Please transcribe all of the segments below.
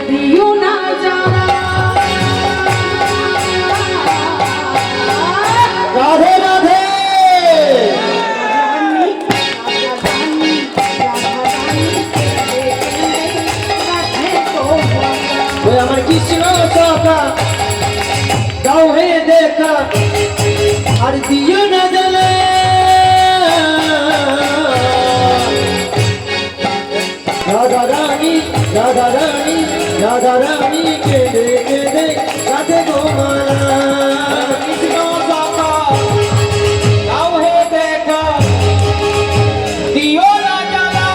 দিও না জানা রাধে রাধে আমার কৃষ্ণ সখা দাও হে দেখা আর দিও না জানা রাধা রানী রাধা রানী রাধা রানী কেঁদে কেঁদে রাধে গোমালা কৃষ্ণ সখা দাও হে দেখা দিও না জানা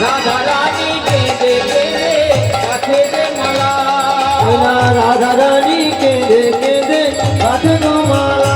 রাধা রানী কেঁদে কেঁদে রাধে গোমালা রাধা রানী কেঁদে কেঁদে রাধে গোমালা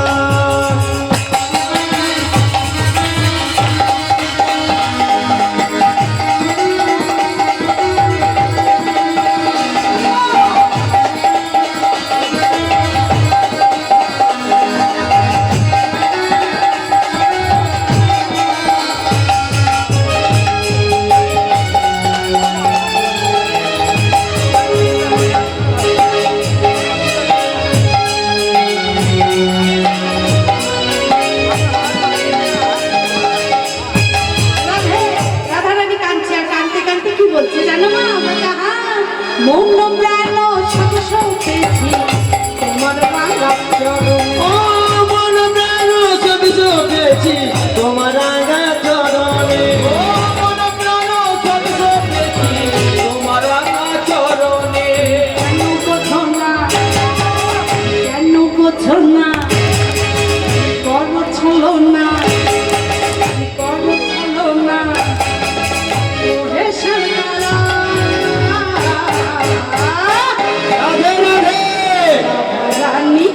মৌন প্রাণ সব সৌখেছি তোমার রাঙা চরণ ও মন প্রাণ সব সৌখেছি তোমার রাঙা চরণে ও মন প্রাণ সব সৌখেছি তোমার রাঙা চরণে কেন বোঝো না কেন বোঝো না করো ছলো না করো ছলো না ওরে সরকারা রাধে রাধে রানী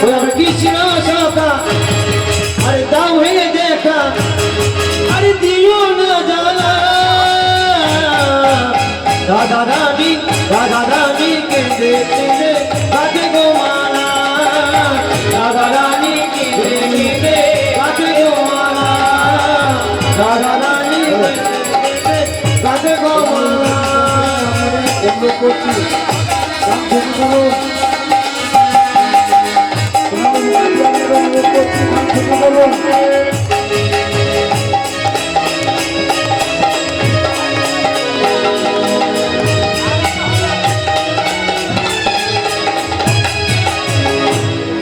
আমার কৃষ্ণ সখা আরে দাও হে দেখা আরে দিও না জানা রাধা রানী কেঁদে কেঁদে রাধে গোমালা রাধা রানী কেঁদে কেঁদে রাধে গোমালা রাধা রানী কেঁদে রাধে গোমালা এমনি করছি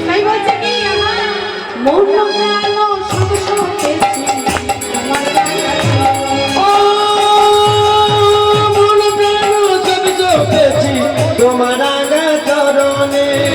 তাই বলছে কি আমার মৌন প্রাণ সব সৌখেছি তোমার রাঙা চরণ ও মন প্রাণ সব সৌখেছি তোমার রাঙা চরণে